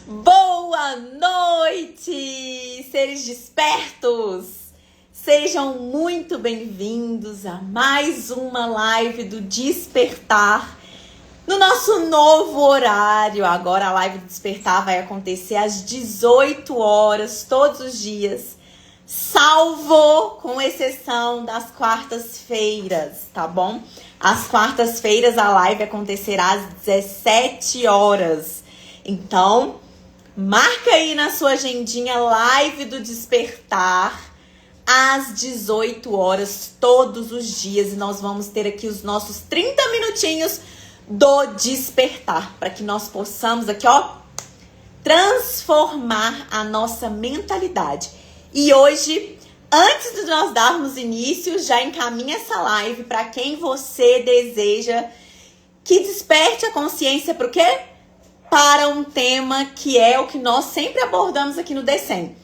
Boa noite, seres despertos! Sejam muito bem-vindos a mais uma live do Despertar no nosso novo horário. Agora a live do Despertar vai acontecer às 18 horas, todos os dias, salvo com exceção das quartas-feiras, tá bom? Às quartas-feiras a live acontecerá às 17 horas. Então, marca aí na sua agendinha live do Despertar às 18 horas todos os dias. E nós vamos ter aqui os nossos 30 minutinhos do Despertar, para que nós possamos aqui, transformar a nossa mentalidade. E hoje, antes de nós darmos início, já encaminha essa live para quem você deseja que desperte a consciência para o quê? Para um tema que é o que nós sempre abordamos aqui no DCM.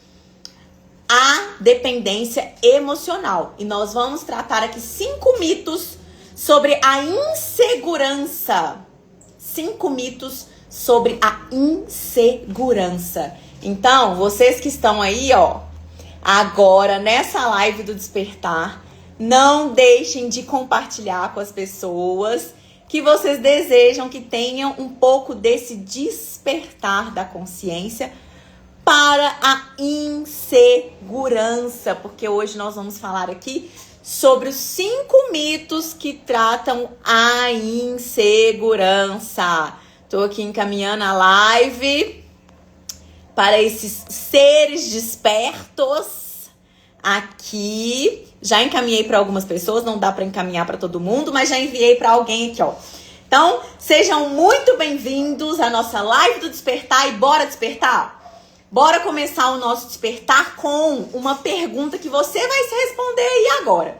A dependência emocional. E nós vamos tratar aqui 5 mitos sobre a insegurança. 5 mitos sobre a insegurança. Então, vocês que estão aí, agora nessa live do Despertar, não deixem de compartilhar com as pessoas que vocês desejam que tenham um pouco desse despertar da consciência para a insegurança, porque hoje nós vamos falar aqui sobre os 5 mitos que tratam a insegurança. Tô aqui encaminhando a live para esses seres despertos aqui. Já encaminhei para algumas pessoas, não dá para encaminhar para todo mundo, mas já enviei para alguém aqui, Então, sejam muito bem-vindos à nossa live do Despertar e bora despertar? Bora começar o nosso despertar com uma pergunta que você vai se responder aí agora.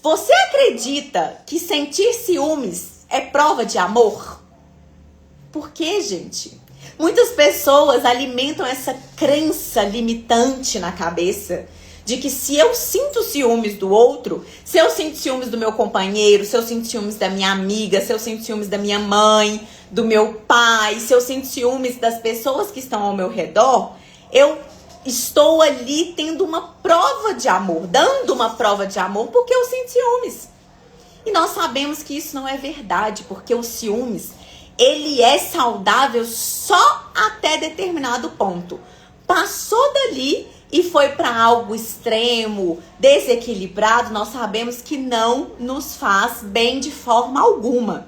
Você acredita que sentir ciúmes é prova de amor? Por quê, gente? Muitas pessoas alimentam essa crença limitante na cabeça de que se eu sinto ciúmes do outro, se eu sinto ciúmes do meu companheiro, se eu sinto ciúmes da minha amiga, se eu sinto ciúmes da minha mãe, do meu pai, se eu sinto ciúmes das pessoas que estão ao meu redor, eu estou ali tendo uma prova de amor, dando uma prova de amor porque eu sinto ciúmes. E nós sabemos que isso não é verdade, porque o ciúmes, ele é saudável só até determinado ponto. Passou dali e foi para algo extremo, desequilibrado, nós sabemos que não nos faz bem de forma alguma.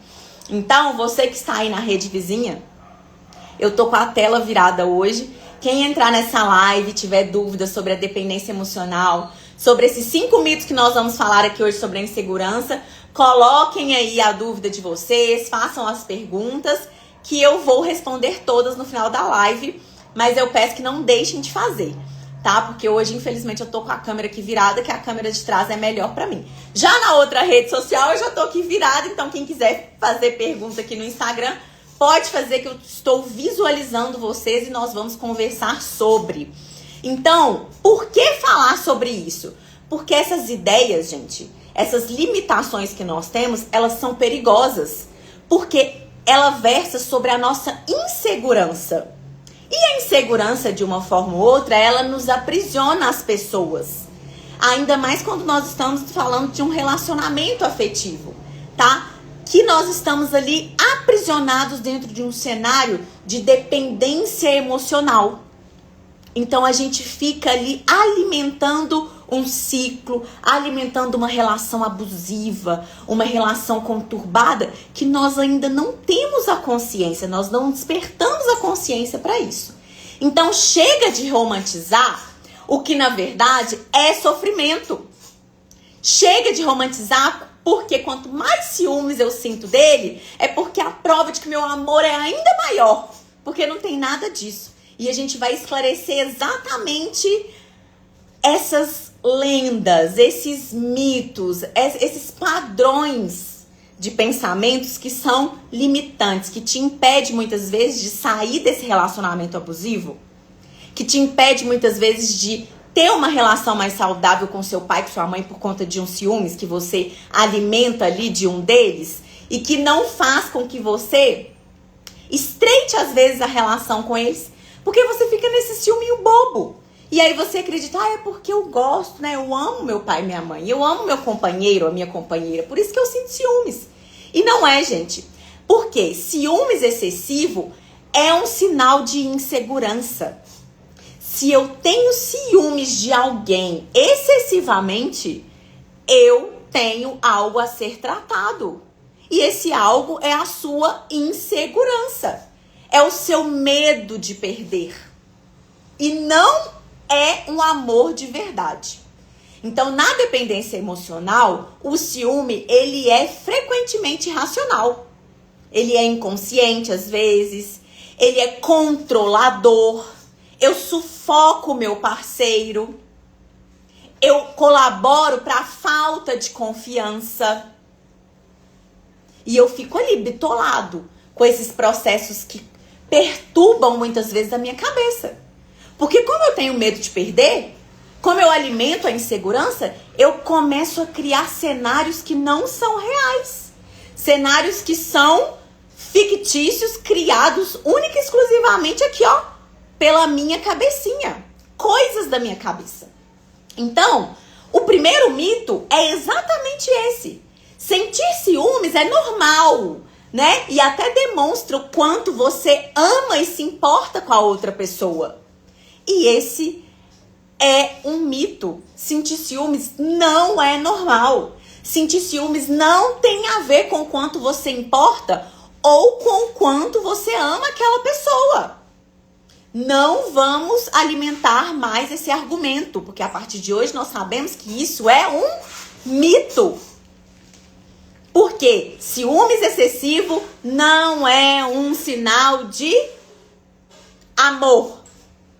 Então, você que está aí na rede vizinha, eu tô com a tela virada hoje. Quem entrar nessa live e tiver dúvidas sobre a dependência emocional, sobre esses 5 mitos que nós vamos falar aqui hoje sobre a insegurança, coloquem aí a dúvida de vocês, façam as perguntas, que eu vou responder todas no final da live, mas eu peço que não deixem de fazer, tá? Porque hoje, infelizmente, eu tô com a câmera aqui virada, que a câmera de trás é melhor pra mim. Já na outra rede social, eu já tô aqui virada, então quem quiser fazer pergunta aqui no Instagram, pode fazer, que eu estou visualizando vocês e nós vamos conversar sobre. Então, por que falar sobre isso? Porque essas ideias, gente, essas limitações que nós temos, elas são perigosas. Porque ela versa sobre a nossa insegurança. E a insegurança, de uma forma ou outra, ela nos aprisiona as pessoas. Ainda mais quando nós estamos falando de um relacionamento afetivo, tá? Que nós estamos ali aprisionados dentro de um cenário de dependência emocional. Então a gente fica ali alimentando um ciclo, alimentando uma relação abusiva, uma relação conturbada, que nós ainda não temos a consciência, nós não despertamos a consciência para isso. Então chega de romantizar o que na verdade é sofrimento. Chega de romantizar, porque quanto mais ciúmes eu sinto dele, é porque a prova de que meu amor é ainda maior. Porque não tem nada disso. E a gente vai esclarecer exatamente essas lendas, esses mitos, esses padrões de pensamentos que são limitantes, que te impedem muitas vezes de sair desse relacionamento abusivo, que te impede muitas vezes de ter uma relação mais saudável com seu pai, com sua mãe, por conta de um ciúmes que você alimenta ali de um deles, e que não faz com que você estreite às vezes a relação com eles, Porque você fica nesse ciúminho bobo. E aí você acredita, é porque eu gosto, né? Eu amo meu pai e minha mãe. Eu amo meu companheiro, a minha companheira. Por isso que eu sinto ciúmes. E não é, gente. Porque ciúmes excessivo é um sinal de insegurança. Se eu tenho ciúmes de alguém excessivamente, eu tenho algo a ser tratado. E esse algo é a sua insegurança. É o seu medo de perder. E não é um amor de verdade. Então, na dependência emocional, o ciúme, ele é frequentemente irracional. Ele é inconsciente às vezes, ele é controlador. Eu sufoco o meu parceiro. Eu colaboro para a falta de confiança. E eu fico ali bitolado com esses processos que perturbam muitas vezes a minha cabeça. Porque como eu tenho medo de perder, como eu alimento a insegurança, eu começo a criar cenários que não são reais. Cenários que são fictícios, criados única e exclusivamente aqui, ó, pela minha cabecinha. Coisas da minha cabeça. Então, o primeiro mito é exatamente esse. Sentir ciúmes é normal, né? E até demonstra o quanto você ama e se importa com a outra pessoa. E esse é um mito. Sentir ciúmes não é normal. Sentir ciúmes não tem a ver com o quanto você importa ou com o quanto você ama aquela pessoa. Não vamos alimentar mais esse argumento, porque a partir de hoje nós sabemos que isso é um mito. Porque ciúmes excessivo não é um sinal de amor.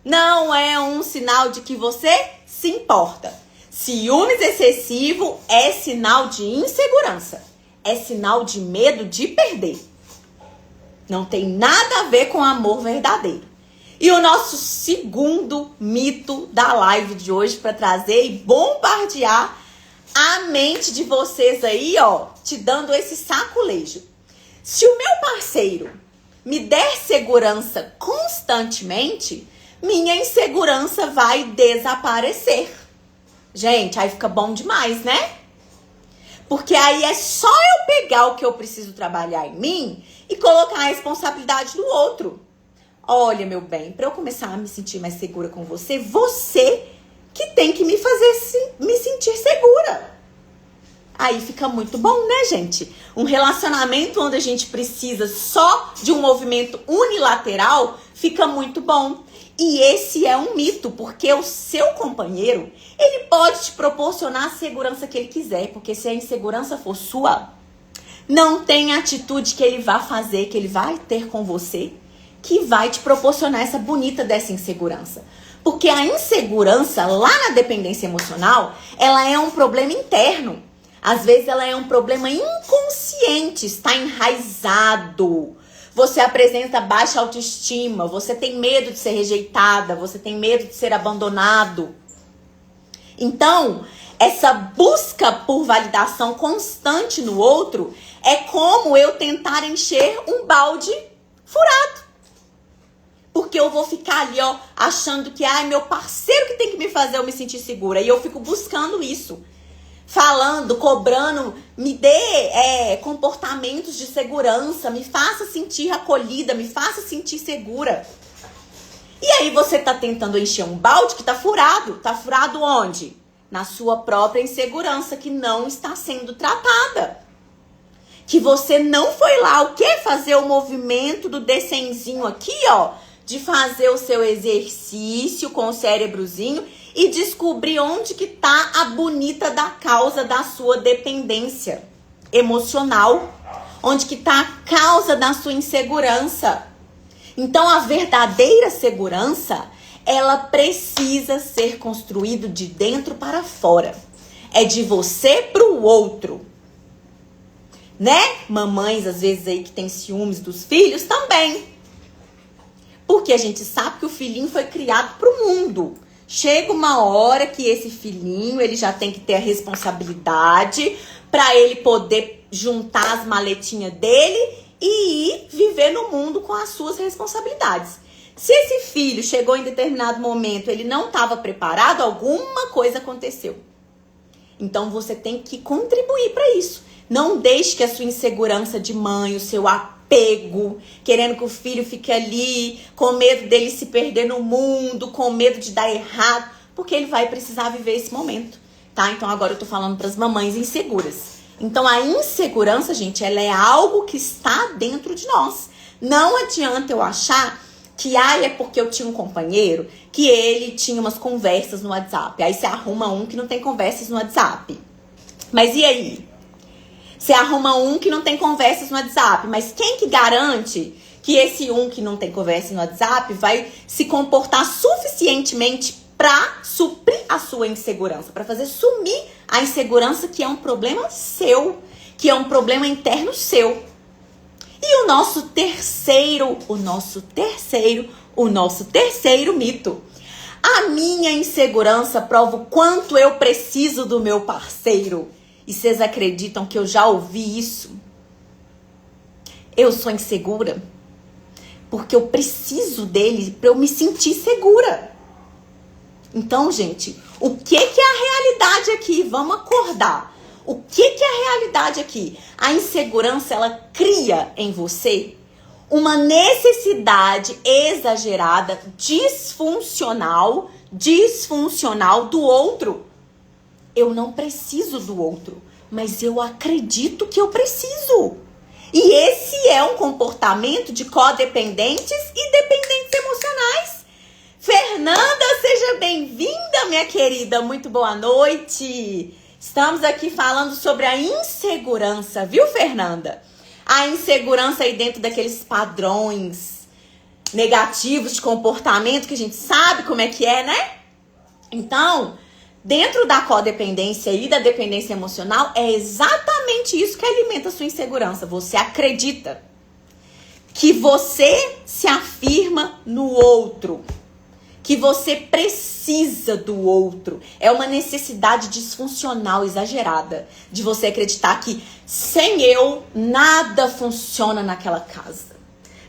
Não é um sinal de que você se importa. Ciúmes excessivo é sinal de insegurança. É sinal de medo de perder. Não tem nada a ver com amor verdadeiro. E o nosso segundo mito da live de hoje para trazer e bombardear a mente de vocês aí, ó, te dando esse saculejo. Se o meu parceiro me der segurança constantemente, minha insegurança vai desaparecer. Gente, aí fica bom demais, né? Porque aí é só eu pegar o que eu preciso trabalhar em mim e colocar a responsabilidade no outro. Olha, meu bem, para eu começar a me sentir mais segura com você, você que tem que me fazer me sentir segura. Aí fica muito bom, né, gente? Um relacionamento onde a gente precisa só de um movimento unilateral fica muito bom. E esse é um mito, porque o seu companheiro, ele pode te proporcionar a segurança que ele quiser, porque se a insegurança for sua, não tem atitude que ele vá fazer, que ele vai ter com você, que vai te proporcionar essa bonita dessa insegurança. Porque a insegurança, lá na dependência emocional, ela é um problema interno. Às vezes ela é um problema inconsciente, está enraizado. Você apresenta baixa autoestima, você tem medo de ser rejeitada, você tem medo de ser abandonado. Então, essa busca por validação constante no outro é como eu tentar encher um balde furado. Porque eu vou ficar ali, ó, achando que meu parceiro que tem que me fazer eu me sentir segura. E eu fico buscando isso. Falando, cobrando, me dê comportamentos de segurança, me faça sentir acolhida, me faça sentir segura. E aí você tá tentando encher um balde que tá furado. Tá furado onde? Na sua própria insegurança, que não está sendo tratada. Que você não foi lá, o quê? Fazer o movimento do desenzinho aqui, ó, de fazer o seu exercício com o cérebrozinho e descobrir onde que tá a bonita da causa da sua dependência emocional, onde que tá a causa da sua insegurança. Então, a verdadeira segurança, ela precisa ser construída de dentro para fora. É de você para o outro. Né? Mamães, às vezes, aí que tem ciúmes dos filhos também. Porque a gente sabe que o filhinho foi criado para o mundo. Chega uma hora que esse filhinho, ele já tem que ter a responsabilidade para ele poder juntar as maletinhas dele e ir viver no mundo com as suas responsabilidades. Se esse filho chegou em determinado momento, ele não estava preparado, alguma coisa aconteceu. Então você tem que contribuir para isso. Não deixe que a sua insegurança de mãe, o seu apego, querendo que o filho fique ali, com medo dele se perder no mundo, com medo de dar errado, porque ele vai precisar viver esse momento, tá? Então agora eu tô falando para as mamães inseguras. Então a insegurança, gente, ela é algo que está dentro de nós. Não adianta eu achar que é porque eu tinha um companheiro que ele tinha umas conversas no WhatsApp. Aí você arruma um que não tem conversas no WhatsApp. Mas e aí? Você arruma um que não tem conversas no WhatsApp. Mas quem que garante que esse um que não tem conversa no WhatsApp vai se comportar suficientemente para suprir a sua insegurança? Para fazer sumir a insegurança, que é um problema seu. Que é um problema interno seu. E o nosso terceiro mito. A minha insegurança prova o quanto eu preciso do meu parceiro. E vocês acreditam que eu já ouvi isso? Eu sou insegura porque eu preciso dele para eu me sentir segura. Então, gente, o que é a realidade aqui? Vamos acordar. O que é a realidade aqui? A insegurança, ela cria em você uma necessidade exagerada, disfuncional do outro. Eu não preciso do outro, mas eu acredito que eu preciso. E esse é um comportamento de codependentes e dependentes emocionais. Fernanda, seja bem-vinda, minha querida. Muito boa noite. Estamos aqui falando sobre a insegurança, viu, Fernanda? A insegurança aí dentro daqueles padrões negativos de comportamento que a gente sabe como é que é, né? Então, dentro da codependência e da dependência emocional, é exatamente isso que alimenta a sua insegurança. Você acredita que você se afirma no outro, que você precisa do outro. É uma necessidade disfuncional exagerada de você acreditar que sem eu nada funciona naquela casa.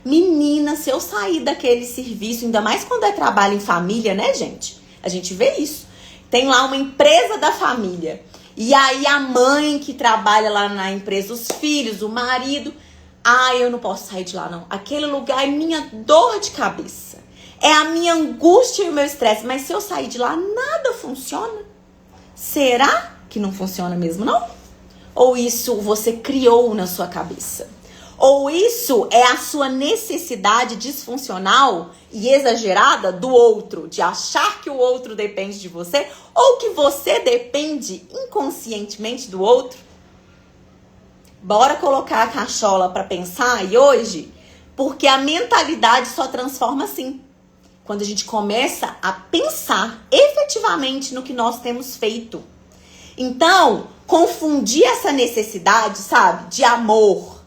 Menina, se eu sair daquele serviço, ainda mais quando é trabalho em família, né, gente? A gente vê isso. Tem lá uma empresa da família. E aí a mãe que trabalha lá na empresa, os filhos, o marido. Eu não posso sair de lá, não. Aquele lugar é minha dor de cabeça. É a minha angústia e o meu estresse. Mas se eu sair de lá, nada funciona. Será que não funciona mesmo, não? Ou isso você criou na sua cabeça? Ou isso é a sua necessidade disfuncional e exagerada do outro? De achar que o outro depende de você? Ou que você depende inconscientemente do outro? Bora colocar a cachola para pensar e hoje? Porque a mentalidade só transforma assim. Quando a gente começa a pensar efetivamente no que nós temos feito. Então, confundir essa necessidade, sabe, de amor,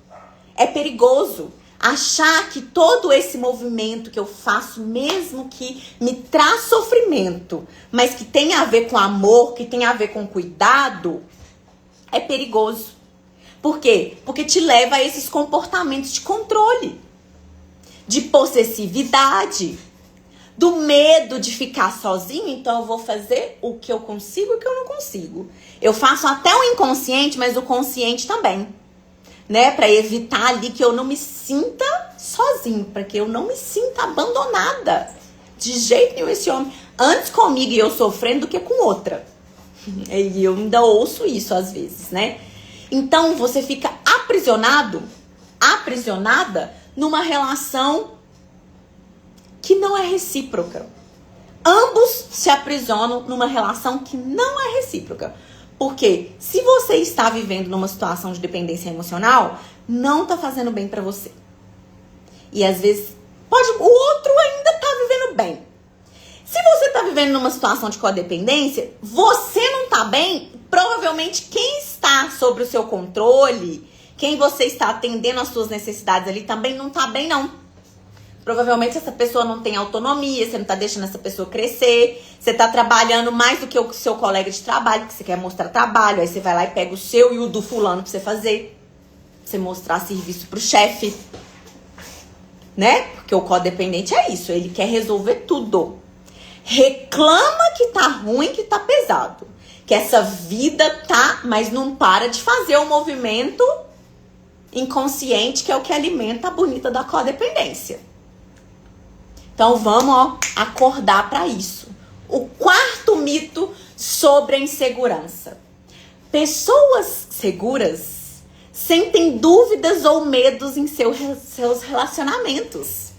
é perigoso. Achar que todo esse movimento que eu faço, mesmo que me traz sofrimento, mas que tem a ver com amor, que tem a ver com cuidado, é perigoso. Por quê? Porque te leva a esses comportamentos de controle, de possessividade, do medo de ficar sozinho. Então eu vou fazer o que eu consigo e o que eu não consigo. Eu faço até o inconsciente, mas o consciente também, né? Pra evitar ali que eu não me sinta sozinho, pra que eu não me sinta abandonada. De jeito nenhum esse homem. Antes comigo e eu sofrendo do que com outra. E eu ainda ouço isso às vezes, né? Então você fica aprisionada numa relação que não é recíproca. Ambos se aprisionam numa relação que não é recíproca. Porque se você está vivendo numa situação de dependência emocional, não tá fazendo bem pra você. E às vezes o outro ainda tá vivendo bem. Se você tá vivendo numa situação de codependência, você não tá bem, provavelmente quem está sob o seu controle, quem você está atendendo às suas necessidades ali também não tá bem, não. Provavelmente essa pessoa não tem autonomia, você não tá deixando essa pessoa crescer, você tá trabalhando mais do que o seu colega de trabalho, que você quer mostrar trabalho, aí você vai lá e pega o seu e o do fulano pra você fazer, pra você mostrar serviço pro chefe. né? Porque o codependente é isso, ele quer resolver tudo. Reclama que tá ruim, que tá pesado. Que essa vida tá, mas não para de fazer o movimento inconsciente, que é o que alimenta a bonita da codependência. Então vamos, acordar para isso. O quarto mito sobre a insegurança. Pessoas seguras sentem dúvidas ou medos em seus relacionamentos.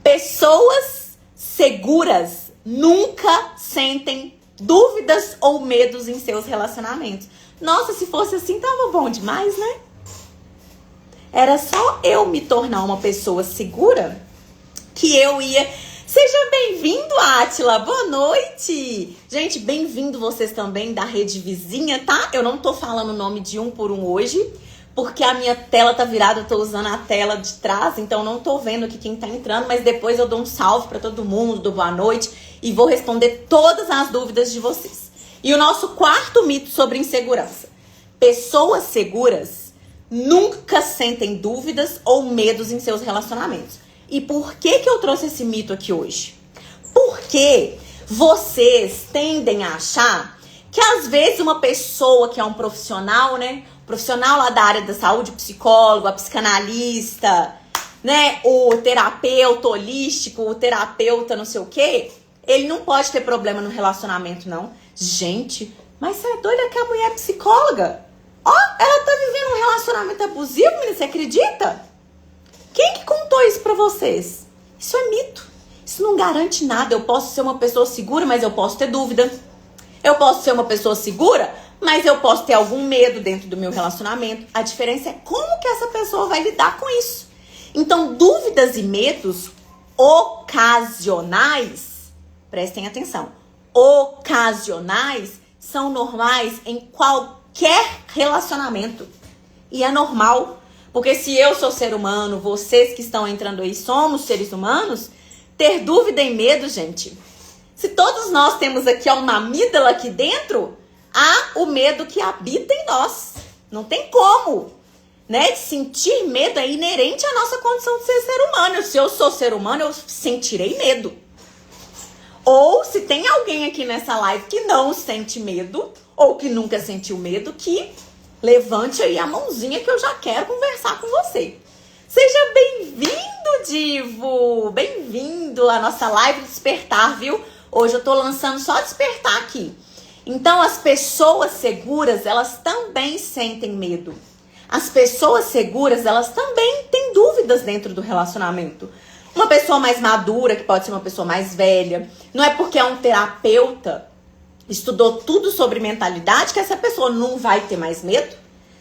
Pessoas seguras nunca sentem dúvidas ou medos em seus relacionamentos. Nossa, se fosse assim, tava bom demais, né? Era só eu me tornar uma pessoa segura que eu ia... Seja bem-vindo, Átila. Boa noite. Gente, bem-vindo vocês também da rede vizinha, tá? Eu não tô falando o nome de um por um hoje, porque a minha tela tá virada, eu tô usando a tela de trás, então não tô vendo aqui quem tá entrando, mas depois eu dou um salve pra todo mundo, dou boa noite e vou responder todas as dúvidas de vocês. E o nosso quarto mito sobre insegurança. Pessoas seguras nunca sentem dúvidas ou medos em seus relacionamentos. E por que eu trouxe esse mito aqui hoje? Porque vocês tendem a achar que às vezes uma pessoa que é um profissional, né? Profissional lá da área da saúde, o psicólogo, a psicanalista, né? O terapeuta holístico, o terapeuta não sei o quê, ele não pode ter problema no relacionamento, não. Gente, mas você é doida que a mulher é psicóloga? Ó, ela tá vivendo um relacionamento abusivo, menina, você acredita? Quem que contou isso pra vocês? Isso é mito. Isso não garante nada. Eu posso ser uma pessoa segura, mas eu posso ter dúvida. Eu posso ser uma pessoa segura, mas eu posso ter algum medo dentro do meu relacionamento. A diferença é como que essa pessoa vai lidar com isso. Então, dúvidas e medos ocasionais, prestem atenção, ocasionais são normais em qualquer relacionamento. E é normal. Porque se eu sou ser humano, vocês que estão entrando aí somos seres humanos, ter dúvida e medo, gente. Se todos nós temos aqui uma amígdala aqui dentro, há o medo que habita em nós. Não tem como, né? Sentir medo é inerente à nossa condição de ser humano. Se eu sou ser humano, eu sentirei medo. Ou se tem alguém aqui nessa live que não sente medo, ou que nunca sentiu medo, que... levante aí a mãozinha que eu já quero conversar com você. Seja bem-vindo, Divo! Bem-vindo à nossa live do Despertar, viu? Hoje eu tô lançando só Despertar aqui. Então, as pessoas seguras, elas também sentem medo. As pessoas seguras, elas também têm dúvidas dentro do relacionamento. Uma pessoa mais madura, que pode ser uma pessoa mais velha, não é porque é um terapeuta... estudou tudo sobre mentalidade, que essa pessoa não vai ter mais medo?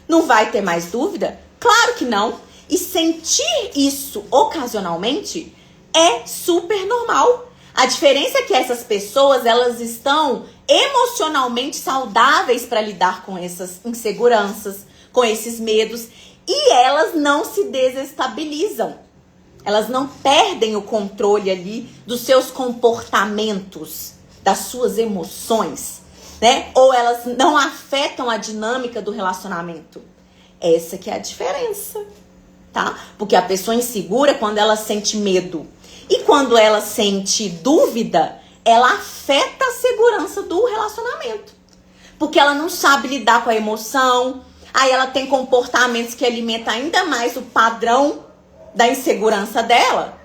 Não vai ter mais dúvida? Claro que não. E sentir isso ocasionalmente é super normal. A diferença é que essas pessoas, elas estão emocionalmente saudáveis para lidar com essas inseguranças, com esses medos, e elas não se desestabilizam. Elas não perdem o controle ali dos seus comportamentos, das suas emoções, né? Ou elas não afetam a dinâmica do relacionamento. Essa que é a diferença, tá? Porque a pessoa insegura, quando ela sente medo e quando ela sente dúvida, ela afeta a segurança do relacionamento. Porque ela não sabe lidar com a emoção, aí ela tem comportamentos que alimentam ainda mais o padrão da insegurança dela.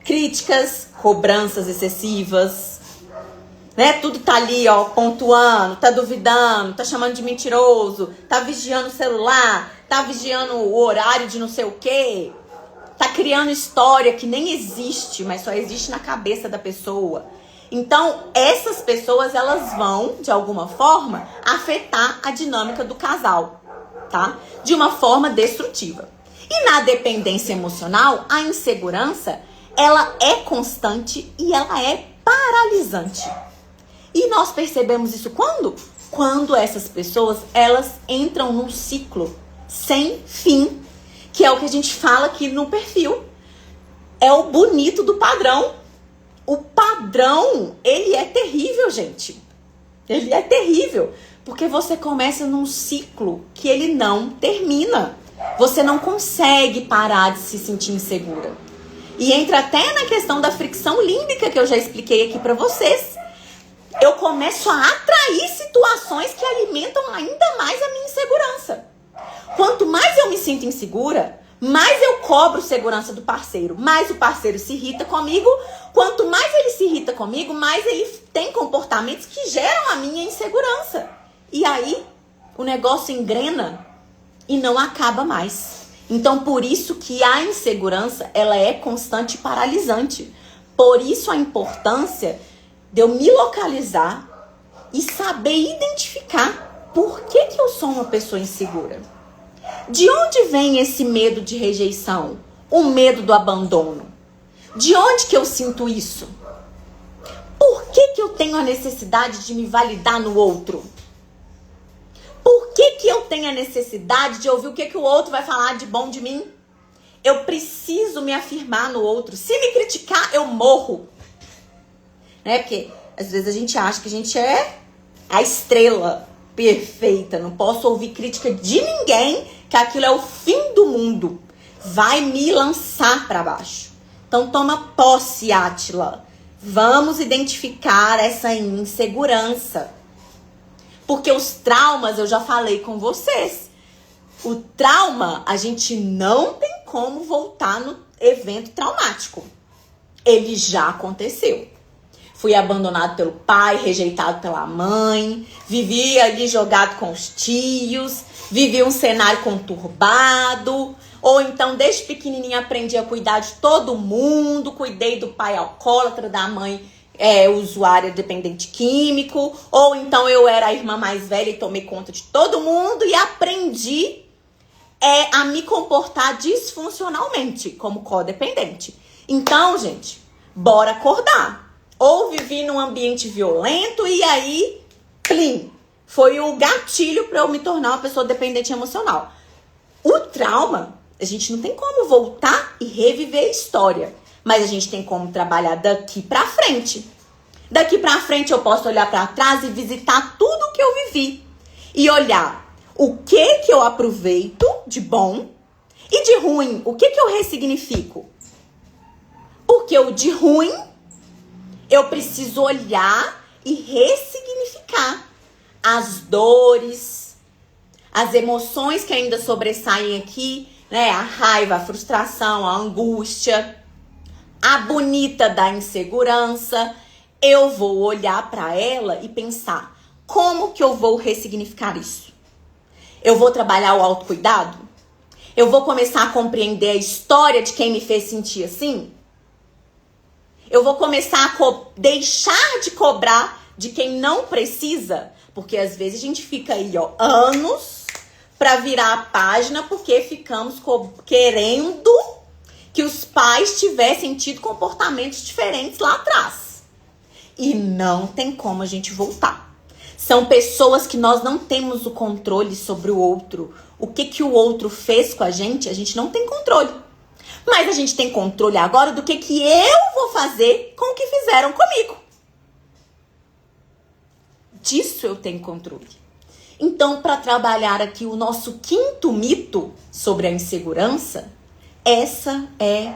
Críticas, cobranças excessivas, né? Tudo tá ali, ó, pontuando, tá duvidando, tá chamando de mentiroso, tá vigiando o celular, tá vigiando o horário de não sei o quê, tá criando história que nem existe, mas só existe na cabeça da pessoa. Então, essas pessoas, elas vão, de alguma forma, afetar a dinâmica do casal, tá? De uma forma destrutiva. E na dependência emocional, a insegurança, ela é constante e ela é paralisante. E nós percebemos isso quando? Quando essas pessoas, elas entram num ciclo sem fim, que é o que a gente fala aqui no perfil. É o bonito do padrão. O padrão, ele é terrível, gente. Ele é terrível, porque você começa num ciclo que ele não termina. Você não consegue parar de se sentir insegura. E entra até na questão da fricção límbica que eu já expliquei aqui pra vocês. Eu começo a atrair situações que alimentam ainda mais a minha insegurança. Quanto mais eu me sinto insegura, mais eu cobro segurança do parceiro. Mais o parceiro se irrita comigo. Quanto mais ele se irrita comigo, mais ele tem comportamentos que geram a minha insegurança. E aí, o negócio engrena e não acaba mais. Então, por isso que a insegurança, ela é constante e paralisante. Por isso a importância de eu me localizar e saber identificar por que eu sou uma pessoa insegura. De onde vem esse medo de rejeição? O medo do abandono? De onde que eu sinto isso? Por que eu tenho a necessidade de me validar no outro? Por que eu tenho a necessidade de ouvir o que o outro vai falar de bom de mim? Eu preciso me afirmar no outro. Se me criticar, eu morro. Né? Porque às vezes a gente acha que a gente é a estrela perfeita. Não posso ouvir crítica de ninguém, que aquilo é o fim do mundo. Vai me lançar para baixo. Então toma posse, Átila. Vamos identificar essa insegurança. Porque os traumas, eu já falei com vocês. O trauma, a gente não tem como voltar no evento traumático. Ele já aconteceu. Fui abandonado pelo pai, rejeitado pela mãe, vivi ali jogado com os tios, vivi um cenário conturbado, ou então desde pequenininha aprendi a cuidar de todo mundo, cuidei do pai alcoólatra, da mãe usuária dependente químico, ou então eu era a irmã mais velha e tomei conta de todo mundo e aprendi a me comportar disfuncionalmente como codependente. Então, gente, bora acordar. Ou vivi num ambiente violento e aí, plim, foi o gatilho para eu me tornar uma pessoa dependente emocional. O trauma, a gente não tem como voltar e reviver a história, mas a gente tem como trabalhar daqui pra frente. Daqui pra frente eu posso olhar pra trás e visitar tudo que eu vivi e olhar o que eu aproveito de bom e de ruim, o que eu ressignifico. Porque o de ruim eu preciso olhar e ressignificar as dores, as emoções que ainda sobressaem aqui, né? A raiva, a frustração, a angústia, a bonita da insegurança. Eu vou olhar para ela e pensar, como que eu vou ressignificar isso? Eu vou trabalhar o autocuidado? Eu vou começar a compreender a história de quem me fez sentir assim? Eu vou começar a deixar de cobrar de quem não precisa? Porque às vezes a gente fica aí, anos pra virar a página porque ficamos querendo que os pais tivessem tido comportamentos diferentes lá atrás. E não tem como a gente voltar. São pessoas que nós não temos o controle sobre o outro. O que o outro fez com a gente não tem controle. Mas a gente tem controle agora do que eu vou fazer com o que fizeram comigo. Disso eu tenho controle. Então, para trabalhar aqui o nosso quinto mito sobre a insegurança, essa é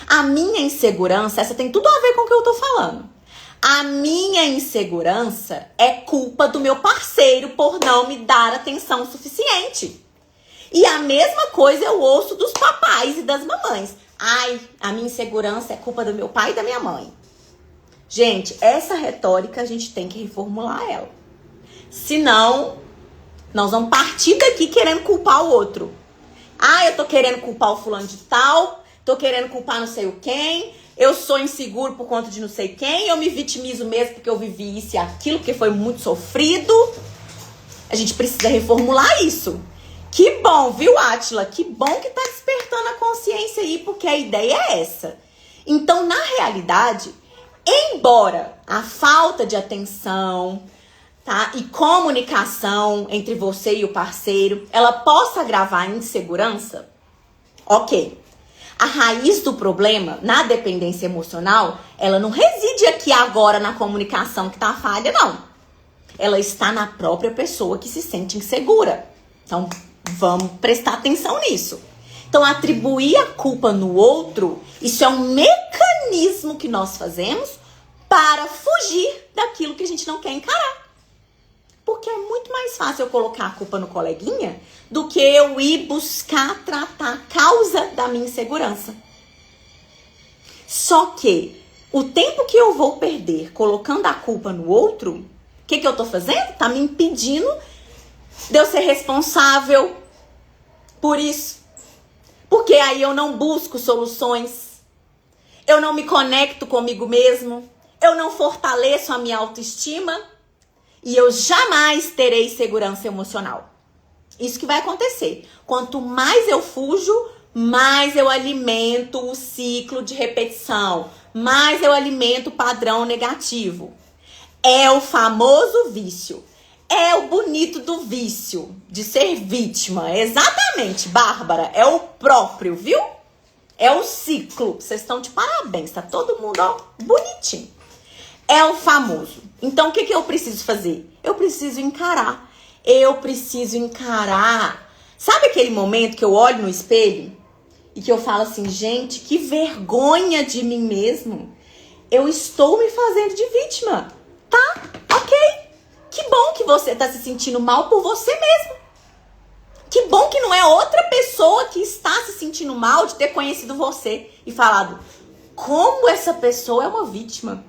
a minha insegurança. Essa tem tudo a ver com o que eu tô falando. A minha insegurança é culpa do meu parceiro por não me dar atenção suficiente. E a mesma coisa eu ouço dos papais e das mamães. Ai, a minha insegurança é culpa do meu pai e da minha mãe. Gente, essa retórica a gente tem que reformular ela. Senão, nós vamos partir daqui querendo culpar o outro. Ah, eu tô querendo culpar o fulano de tal, tô querendo culpar não sei o quem, eu sou inseguro por conta de não sei quem, eu me vitimizo mesmo porque eu vivi isso e aquilo, porque foi muito sofrido. A gente precisa reformular isso. Que bom, viu, Átila? Que bom que tá despertando a consciência aí, porque a ideia é essa. Então, na realidade, embora a falta de atenção, tá, e comunicação entre você e o parceiro, ela possa agravar a insegurança, ok. A raiz do problema, na dependência emocional, ela não reside aqui agora na comunicação que tá a falha, não. Ela está na própria pessoa que se sente insegura. Então, vamos prestar atenção nisso. Então, atribuir a culpa no outro, isso é um mecanismo que nós fazemos para fugir daquilo que a gente não quer encarar. Porque é muito mais fácil eu colocar a culpa no coleguinha do que eu ir buscar tratar a causa da minha insegurança. Só que o tempo que eu vou perder colocando a culpa no outro, o que eu tô fazendo? Tá me impedindo de eu ser responsável por isso. Porque aí eu não busco soluções, eu não me conecto comigo mesmo, eu não fortaleço a minha autoestima e eu jamais terei segurança emocional. Isso que vai acontecer. Quanto mais eu fujo, mais eu alimento o ciclo de repetição, mais eu alimento o padrão negativo. É o famoso vício. É o bonito do vício de ser vítima. Exatamente, Bárbara. É o próprio, viu? É o ciclo. Vocês estão de parabéns. Tá todo mundo, ó, bonitinho. É o famoso. Então, o que eu preciso fazer? Eu preciso encarar. Sabe aquele momento que eu olho no espelho e que eu falo assim, gente, que vergonha de mim mesmo. Eu estou me fazendo de vítima. Tá? Ok. Que bom que você tá se sentindo mal por você mesmo. Que bom que não é outra pessoa que está se sentindo mal de ter conhecido você e falado como essa pessoa é uma vítima.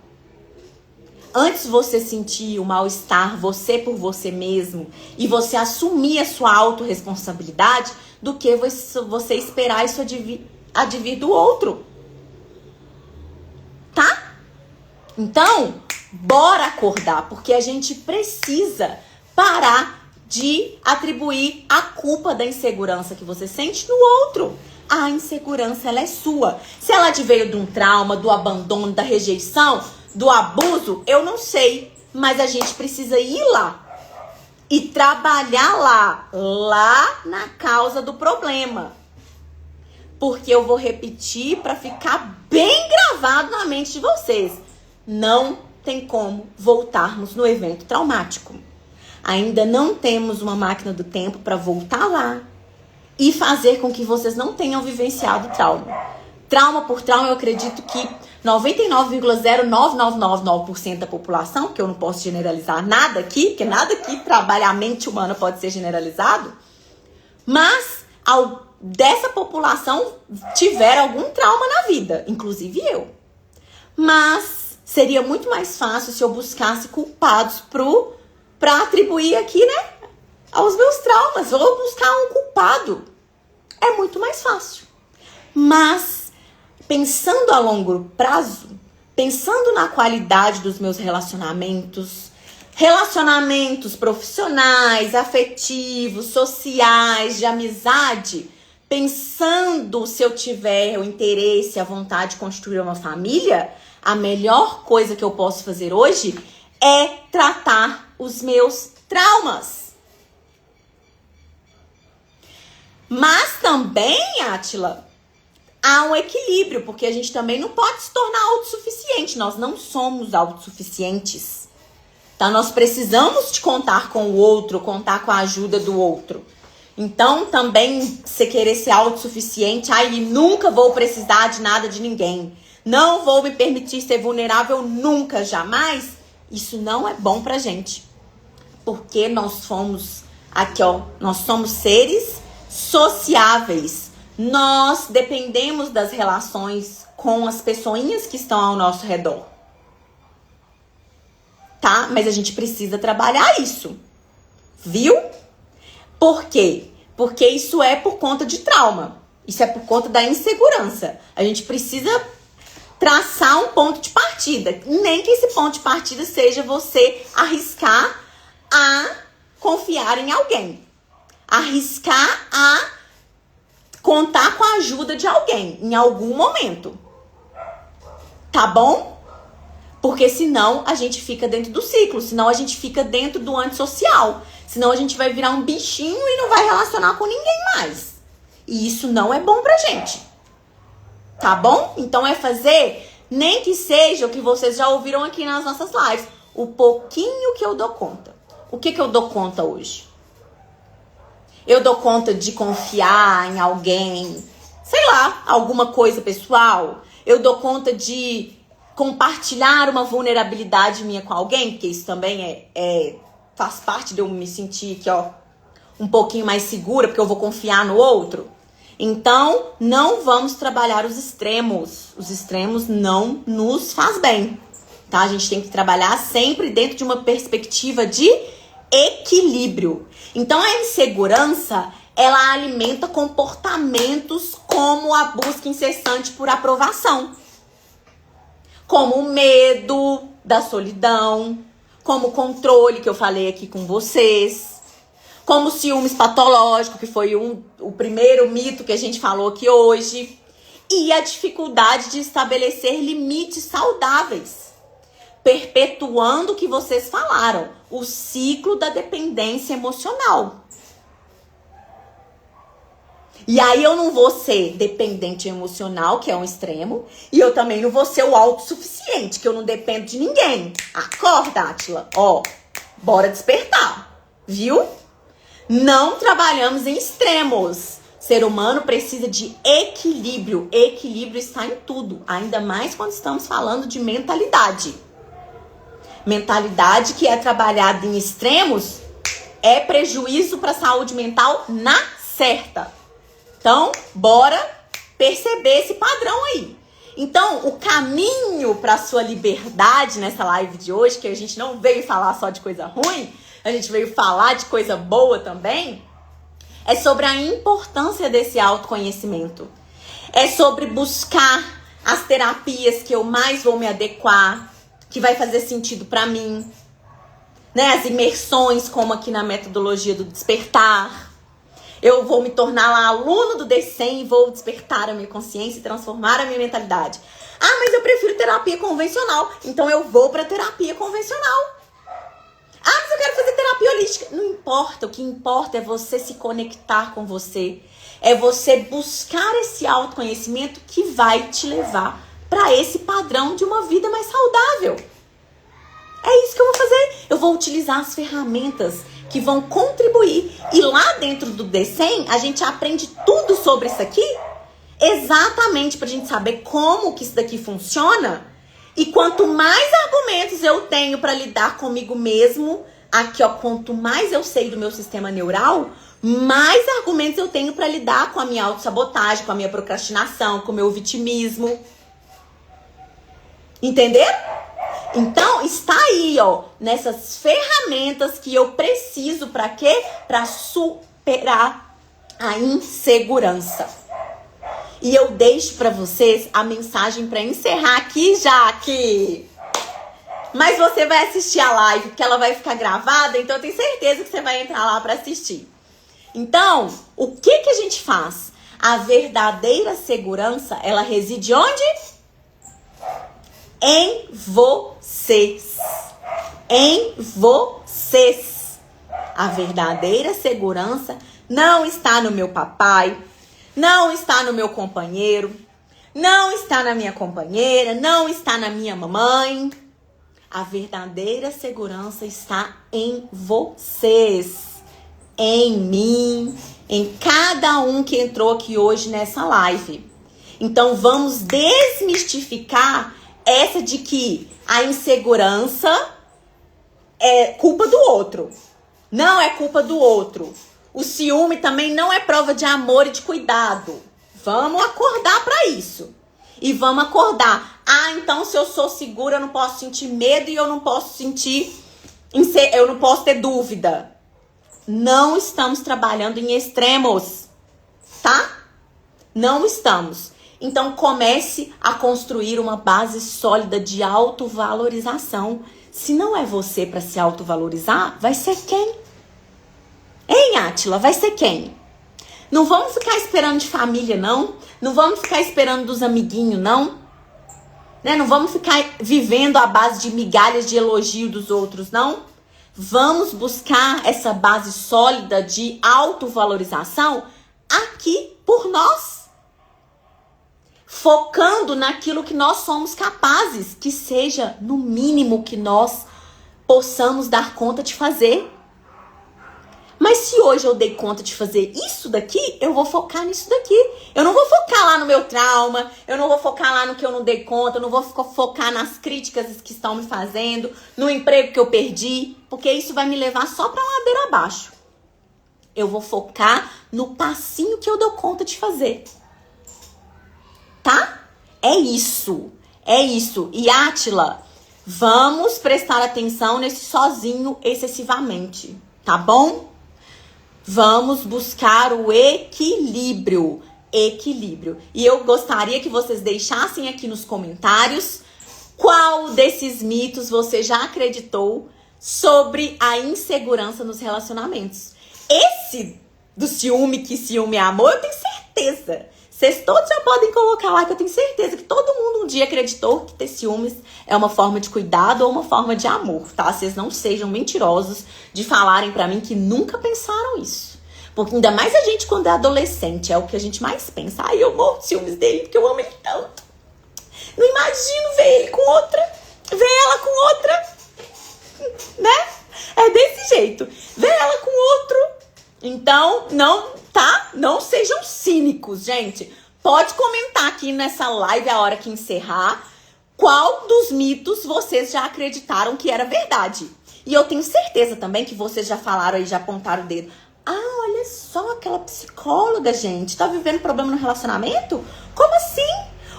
Antes você sentir o mal-estar, você por você mesmo, e você assumir a sua autorresponsabilidade, do que você esperar isso advir do outro. Tá? Então, bora acordar, porque a gente precisa parar de atribuir a culpa da insegurança que você sente no outro. A insegurança, ela é sua. Se ela veio de um trauma, do abandono, da rejeição, do abuso, eu não sei. Mas a gente precisa ir lá e trabalhar lá na causa do problema. Porque eu vou repetir para ficar bem gravado na mente de vocês. Não tem como voltarmos no evento traumático. Ainda não temos uma máquina do tempo para voltar lá e fazer com que vocês não tenham vivenciado trauma. Trauma por trauma, eu acredito que 99,09999% da população, que eu não posso generalizar nada aqui, porque nada aqui trabalha a mente humana pode ser generalizado, mas dessa população tiver algum trauma na vida, inclusive eu. Mas seria muito mais fácil se eu buscasse culpados para atribuir aqui, né, aos meus traumas. Vou buscar um culpado. É muito mais fácil. Mas pensando a longo prazo, pensando na qualidade dos meus relacionamentos profissionais, afetivos, sociais, de amizade, pensando se eu tiver o interesse, a vontade de construir uma família, a melhor coisa que eu posso fazer hoje é tratar os meus traumas. Mas também, Átila, há um equilíbrio, porque a gente também não pode se tornar autossuficiente. Nós não somos autossuficientes. Tá? Nós precisamos de contar com o outro, contar com a ajuda do outro. Então, também, você querer ser autossuficiente, nunca vou precisar de nada de ninguém. Não vou me permitir ser vulnerável nunca, jamais. Isso não é bom pra gente. Porque nós somos seres sociáveis. Nós dependemos das relações com as pessoinhas que estão ao nosso redor. Tá? Mas a gente precisa trabalhar isso. Viu? Por quê? Porque isso é por conta de trauma. Isso é por conta da insegurança. A gente precisa traçar um ponto de partida. Nem que esse ponto de partida seja você arriscar a confiar em alguém. Arriscar a contar com a ajuda de alguém em algum momento. Tá bom? Porque senão a gente fica dentro do ciclo. Senão a gente fica dentro do antissocial. Senão a gente vai virar um bichinho e não vai relacionar com ninguém mais. E isso não é bom pra gente. Tá bom? Então é fazer, nem que seja o que vocês já ouviram aqui nas nossas lives. O pouquinho que eu dou conta. O que eu dou conta hoje? Eu dou conta de confiar em alguém sei lá, alguma coisa pessoal. Eu dou conta de compartilhar uma vulnerabilidade minha com alguém, porque isso também faz parte de eu me sentir aqui, ó, um pouquinho mais segura, porque eu vou confiar no outro. Então, não vamos trabalhar os extremos. Os extremos não nos faz bem, tá? A gente tem que trabalhar sempre dentro de uma perspectiva de equilíbrio. Então, a insegurança, ela alimenta comportamentos como a busca incessante por aprovação. Como o medo da solidão, como o controle que eu falei aqui com vocês, como o ciúmes patológico, que foi o primeiro mito que a gente falou aqui hoje, e a dificuldade de estabelecer limites saudáveis, perpetuando o que vocês falaram, o ciclo da dependência emocional. E aí eu não vou ser dependente emocional, que é um extremo, e eu também não vou ser o autossuficiente, que eu não dependo de ninguém. Acorda, Átila. Ó, bora despertar, viu? Não trabalhamos em extremos. Ser humano precisa de equilíbrio. Equilíbrio está em tudo, ainda mais quando estamos falando de mentalidade. Mentalidade que é trabalhada em extremos é prejuízo para a saúde mental na certa. Então, bora perceber esse padrão aí. Então, o caminho para a sua liberdade nessa live de hoje, que a gente não veio falar só de coisa ruim, a gente veio falar de coisa boa também, é sobre a importância desse autoconhecimento. É sobre buscar as terapias que eu mais vou me adequar, que vai fazer sentido para mim, né? As imersões, como aqui na metodologia do despertar. Eu vou me tornar lá aluno do D100 e vou despertar a minha consciência e transformar a minha mentalidade. Ah, mas eu prefiro terapia convencional, então eu vou para terapia convencional. Ah, mas eu quero fazer terapia holística. Não importa, o que importa é você se conectar com você. É você buscar esse autoconhecimento que vai te levar para esse padrão de uma vida mais saudável. É isso que eu vou fazer. Eu vou utilizar as ferramentas que vão contribuir. E lá dentro do D100, a gente aprende tudo sobre isso aqui, exatamente pra gente saber como que isso daqui funciona. E quanto mais argumentos eu tenho para lidar comigo mesmo, aqui ó, quanto mais eu sei do meu sistema neural, mais argumentos eu tenho para lidar com a minha autossabotagem, com a minha procrastinação, com o meu vitimismo. Entenderam? Então, está aí, ó, nessas ferramentas que eu preciso para quê? Para superar a insegurança. E eu deixo para vocês a mensagem para encerrar aqui, Jaque. Mas você vai assistir a live, porque ela vai ficar gravada, então eu tenho certeza que você vai entrar lá para assistir. Então, o que a gente faz? A verdadeira segurança, ela reside onde? Em vocês. Em vocês. A verdadeira segurança não está no meu papai, não está no meu companheiro, não está na minha companheira, não está na minha mamãe. A verdadeira segurança está em vocês, em mim, em cada um que entrou aqui hoje nessa live. Então vamos desmistificar essa de que a insegurança é culpa do outro. Não é culpa do outro. O ciúme também não é prova de amor e de cuidado. Vamos acordar para isso. E vamos acordar. Ah, então se eu sou segura, eu não posso sentir medo e eu não posso eu não posso ter dúvida. Não estamos trabalhando em extremos, tá? Não estamos. Então comece a construir uma base sólida de autovalorização. Se não é você para se autovalorizar, vai ser quem? Hein, Átila? Vai ser quem? Não vamos ficar esperando de família, não. Não vamos ficar esperando dos amiguinhos, não. Né? Não vamos ficar vivendo à base de migalhas de elogio dos outros, não. Vamos buscar essa base sólida de autovalorização aqui por nós. Focando naquilo que nós somos capazes, que seja no mínimo que nós possamos dar conta de fazer. Mas se hoje eu dei conta de fazer isso daqui, eu vou focar nisso daqui. Eu não vou focar lá no meu trauma, eu não vou focar lá no que eu não dei conta, eu não vou focar nas críticas que estão me fazendo, no emprego que eu perdi, porque isso vai me levar só pra ladeira abaixo. Eu vou focar no passinho que eu dou conta de fazer. Tá? É isso. É isso. E Átila, vamos prestar atenção nesse sozinho excessivamente, tá bom? Vamos buscar o equilíbrio. Equilíbrio. E eu gostaria que vocês deixassem aqui nos comentários qual desses mitos você já acreditou sobre a insegurança nos relacionamentos. Esse do ciúme, que ciúme é amor, eu tenho certeza. Vocês todos já podem colocar lá, que eu tenho certeza que todo mundo um dia acreditou que ter ciúmes é uma forma de cuidado ou uma forma de amor, tá? Vocês não sejam mentirosos de falarem pra mim que nunca pensaram isso. Porque ainda mais a gente quando é adolescente, é o que a gente mais pensa. Ai, eu morro de ciúmes dele porque eu amo ele tanto. Não imagino ver ele com outra, ver ela com outra, né? É desse jeito. Ver ela com outro. Então, não, tá? Não sejam cínicos, gente. Pode comentar aqui nessa live, a hora que encerrar, qual dos mitos vocês já acreditaram que era verdade. E eu tenho certeza também que vocês já falaram aí, já apontaram o dedo. Ah, olha só, aquela psicóloga, gente, tá vivendo problema no relacionamento? Como assim?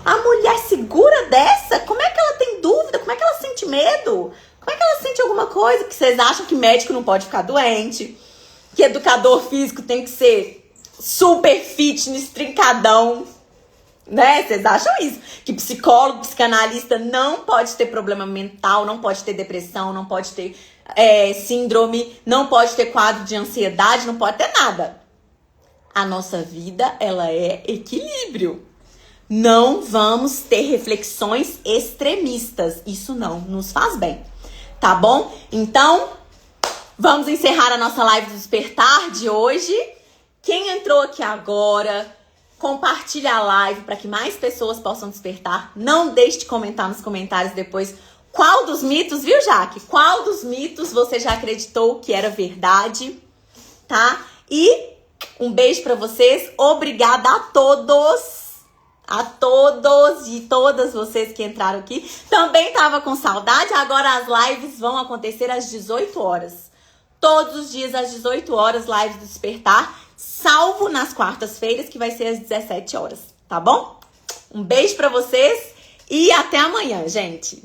A mulher segura dessa? Como é que ela tem dúvida? Como é que ela sente medo? Como é que ela sente alguma coisa? Que vocês acham que médico não pode ficar doente? Que educador físico tem que ser super fitness, trincadão, né? Vocês acham isso? Que psicólogo, psicanalista não pode ter problema mental, não pode ter depressão, não pode ter síndrome, não pode ter quadro de ansiedade, não pode ter nada. A nossa vida, ela é equilíbrio. Não vamos ter reflexões extremistas. Isso não nos faz bem, tá bom? Então, vamos encerrar a nossa live do Despertar de hoje. Quem entrou aqui agora, compartilha a live para que mais pessoas possam despertar. Não deixe de comentar nos comentários depois qual dos mitos, viu, Jaque? Qual dos mitos você já acreditou que era verdade, tá? E um beijo para vocês. Obrigada a todos e todas vocês que entraram aqui. Também tava com saudade. Agora as lives vão acontecer às 18 horas. Todos os dias às 18 horas, live do Despertar. Salvo nas quartas-feiras, que vai ser às 17 horas. Tá bom? Um beijo pra vocês e até amanhã, gente.